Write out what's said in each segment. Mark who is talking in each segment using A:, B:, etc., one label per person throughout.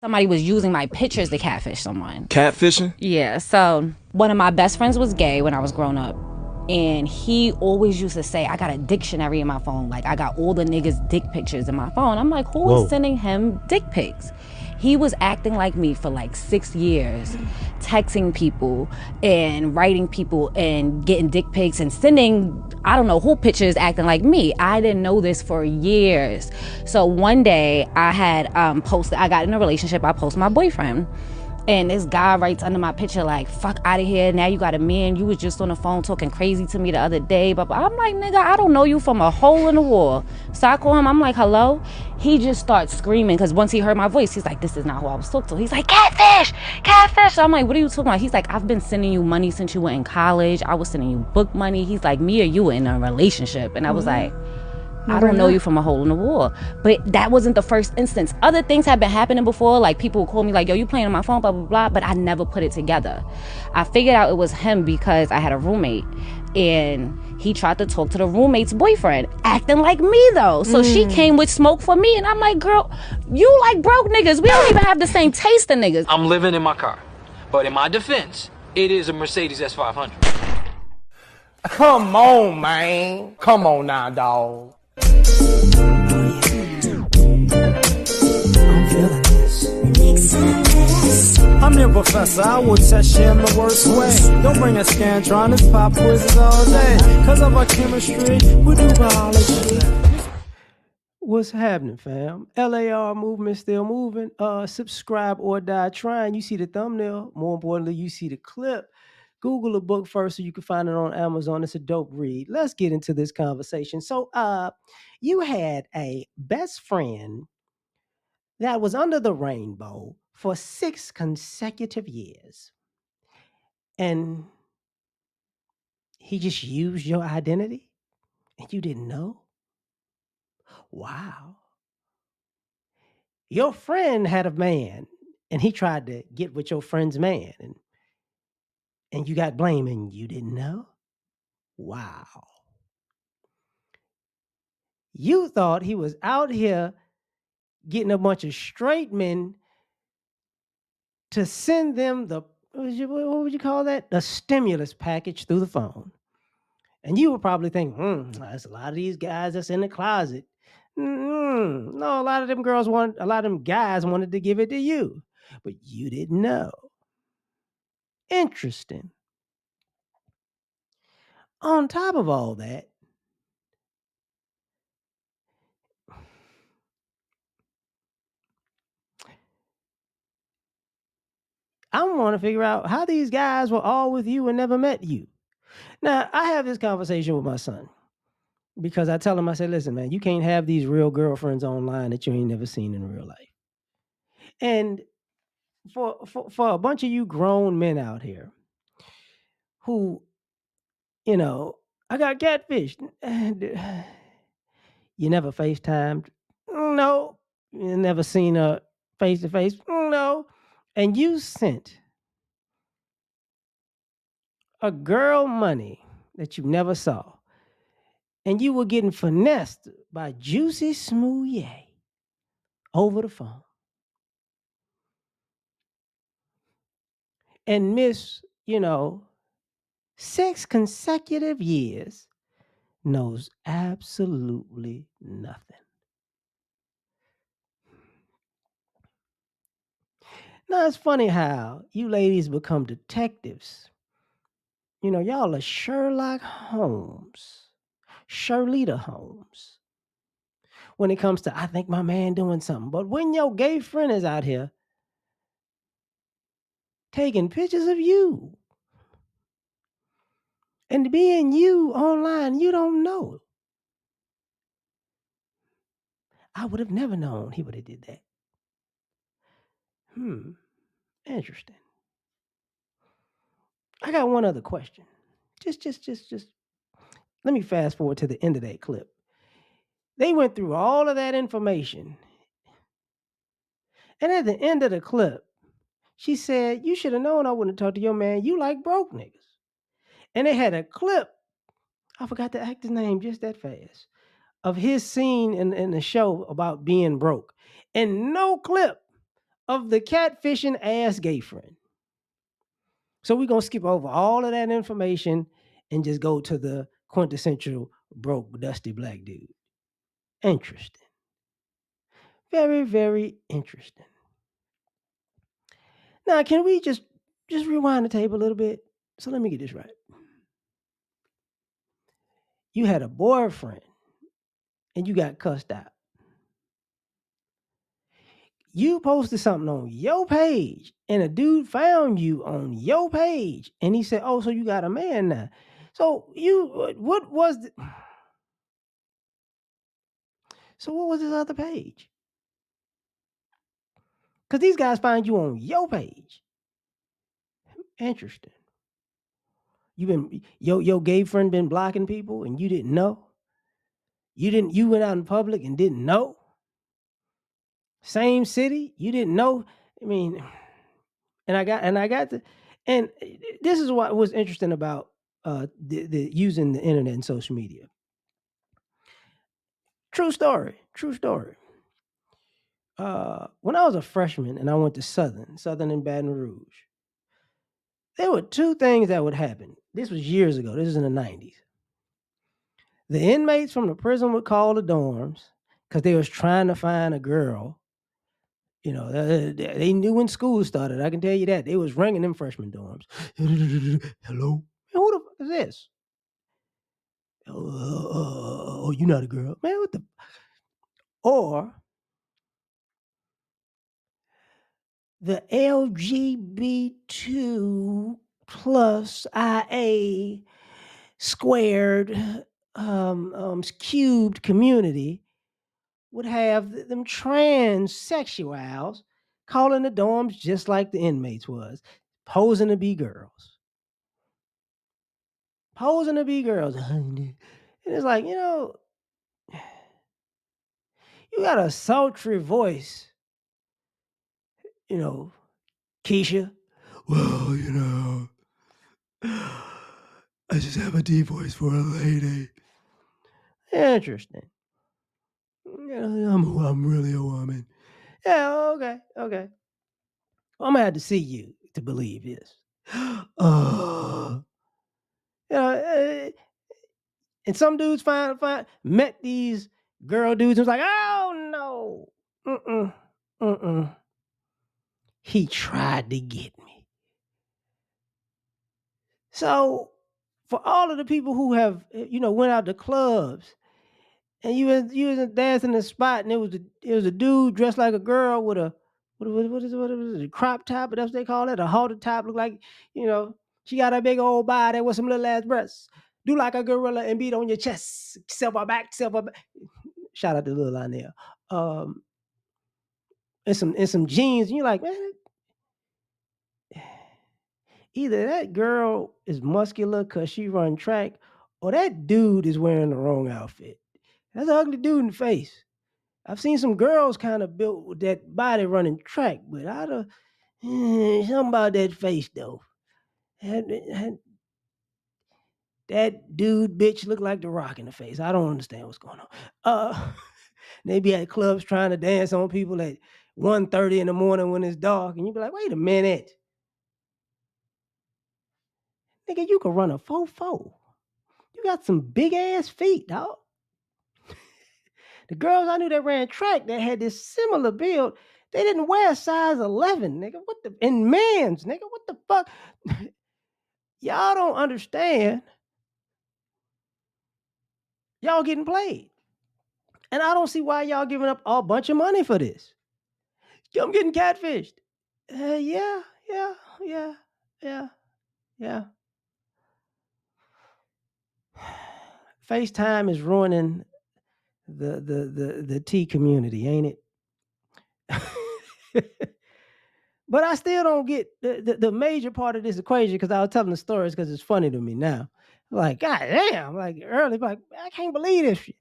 A: somebody was using my pictures to catfish someone.
B: Catfishing?
A: Yeah, so one of my best friends was gay when I was growing up. And he always used to say, I got a dictionary in my phone. Like, I got all the niggas' dick pictures in my phone. I'm like, who is sending him dick pics? He was acting like me for like 6 years, texting people and writing people and getting dick pics and sending, I don't know who pictures acting like me. I didn't know this for years. So one day I had I got in a relationship, I posted my boyfriend. And this guy writes under my picture like, fuck out of here, now you got a man, you was just on the phone talking crazy to me the other day. But I'm like, nigga, I don't know you from a hole in the wall. So I call him, I'm like, hello? He just starts screaming, because once he heard my voice, he's like, this is not who I was talking to. He's like, catfish, catfish. So I'm like, what are you talking about? He's like, I've been sending you money since you were in college. I was sending you book money. He's like, me or you were in a relationship? And I was like, I don't know you from a hole in the wall. But that wasn't the first instance. Other things have been happening before. Like, people would call me like, yo, you playing on my phone, blah, blah, blah. But I never put it together. I figured out it was him because I had a roommate. And he tried to talk to the roommate's boyfriend, acting like me, though. So she came with smoke for me. And I'm like, girl, you like broke niggas. We don't even have the same taste of niggas.
C: I'm living in my car. But in my defense, it is a Mercedes S500.
D: Come on, man. Come on now, dog.
E: I'm your professor, I will test you in the worst way. Don't bring a scantron, it's pop quizzes all day. Cause of our chemistry, we do biology. What's happening, fam? L.A.R. movement still moving. Subscribe or die trying. You see the thumbnail. More importantly, you see the clip. Google the book first so you can find it on Amazon. It's a dope read. Let's get into this conversation. So, you had a best friend that was under the rainbow for 6 consecutive years. And he just used your identity and you didn't know? Wow. Your friend had a man and he tried to get with your friend's man and you got blamed and you didn't know? Wow. You thought he was out here getting a bunch of straight men to send them what would you call that? The stimulus package through the phone. And you would probably think, there's a lot of these guys that's in the closet. No, a lot of them guys wanted to give it to you, but you didn't know. Interesting. On top of all that, I want to figure out how these guys were all with you and never met you. Now, I have this conversation with my son because I tell him, I say, listen, man, you can't have these real girlfriends online that you ain't never seen in real life. And for a bunch of you grown men out here who, I got catfish. You never FaceTimed? No. You never seen her face to face? No. And you sent a girl money that you never saw, and you were getting finessed by Juicy Smoothie over the phone. And miss, 6 consecutive years knows absolutely nothing. Now, it's funny how you ladies become detectives. Y'all are Sherlock Holmes, Sherlita Holmes, when it comes to, I think my man doing something. But when your gay friend is out here taking pictures of you and being you online, you don't know. I would have never known he would have did that. Interesting. I got one other question. Just let me fast forward to the end of that clip. They went through all of that information. And at the end of the clip, she said, you should have known I wouldn't talk to your man. You like broke niggas. And they had a clip, I forgot the actor's name just that fast, of his scene in the show about being broke. And no clip of the catfishing ass gay friend. So we're gonna skip over all of that information and just go to the quintessential broke, dusty black dude. Interesting. Very, very interesting. Now, can we just rewind the tape a little bit? So let me get this right. You had a boyfriend and you got cussed out. You posted something on your page and a dude found you on your page and he said, "Oh, so you got a man now." So what was the, so what was this other page? Because these guys find you on your page. Interesting. You been your gay friend been blocking people and you didn't know? You went out in public and didn't know? Same city, you didn't know? I mean, and I got to, and this is what was interesting about the using the internet and social media. True story. True story. When I was a freshman and I went to Southern in Baton Rouge, there were two things that would happen. This was years ago. This is in the 90s. The inmates from the prison would call the dorms because they was trying to find a girl. You know, they knew when school started. I can tell you that. They was ringing them freshman dorms. Hello? Man, who the fuck is this? Oh, you not a girl. Man, what the? Or the LGBT plus IA squared cubed community would have them transsexuals calling the dorms just like the inmates was, posing to be girls. Posing to be girls. And it's like, you got a sultry voice, you know, Keisha. Well, I just have a deep voice for a lady. Interesting. I'm really a woman. Yeah, okay. I'm gonna have to see you to believe this. You know, and some dudes met these girl dudes and was like, oh no, mm. He tried to get me. So for all of the people who have went out to clubs and you was dancing in the spot and it was a dude dressed like a girl with a what is it, a crop top, but that's what they call it, a halter top, look like she got a big old body with some little ass breasts. Do like a gorilla and beat on your chest, silver back. Shout out to Lil Lionel. And some jeans, and you're like, man, either that girl is muscular because she run track, or that dude is wearing the wrong outfit. That's an ugly dude in the face. I've seen some girls kind of built with that body running track, but something about that face though. That dude bitch looked like the Rock in the face. I don't understand what's going on. They be at clubs trying to dance on people at 1:30 in the morning when it's dark, and you be like, wait a minute. Nigga, you can run a 4-4. You got some big ass feet, dog. The girls I knew that ran track that had this similar build, they didn't wear size 11, nigga. What the in men's, nigga? What the fuck? Y'all don't understand. Y'all getting played. And I don't see why y'all giving up a bunch of money for this. I'm getting catfished. Yeah. FaceTime is ruining the T community, ain't it? But I still don't get the major part of this equation because I was telling the stories because it's funny to me now. Like, God damn, like early, like I can't believe this shit.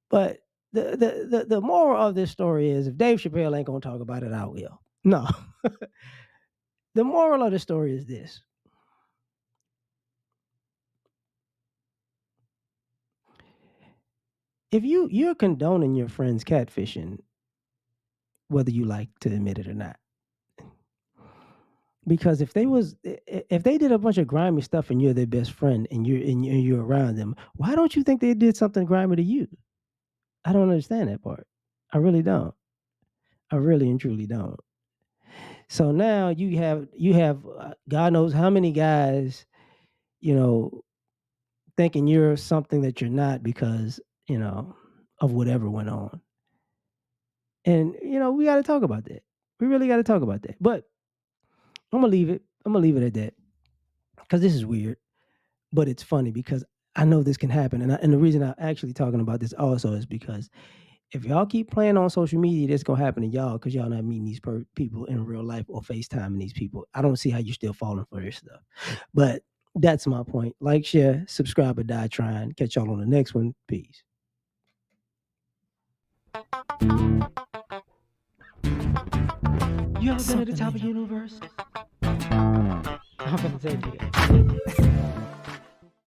E: But the moral of this story is if Dave Chappelle ain't gonna talk about it, I will. No. The moral of the story is this. If you're condoning your friend's catfishing, whether you like to admit it or not, Because if they did a bunch of grimy stuff and you're their best friend and you're around them, why don't you think they did something grimy to you? I don't understand that part. I really don't. I really and truly don't. So now you have God knows how many guys, you know, thinking you're something that you're not because, of whatever went on. And we got to talk about that. We really got to talk about that. But I'm gonna leave it. I'm gonna leave it at that because this is weird, but it's funny because I know this can happen. And the reason I'm actually talking about this also is because if y'all keep playing on social media, this gonna happen to y'all because y'all not meeting these people in real life or FaceTiming these people. I don't see how you're still falling for this stuff. But that's my point. Like, share, subscribe, or die trying. Catch y'all on the next one. Peace. You ever been at the top of the universe? I'm gonna tell you that.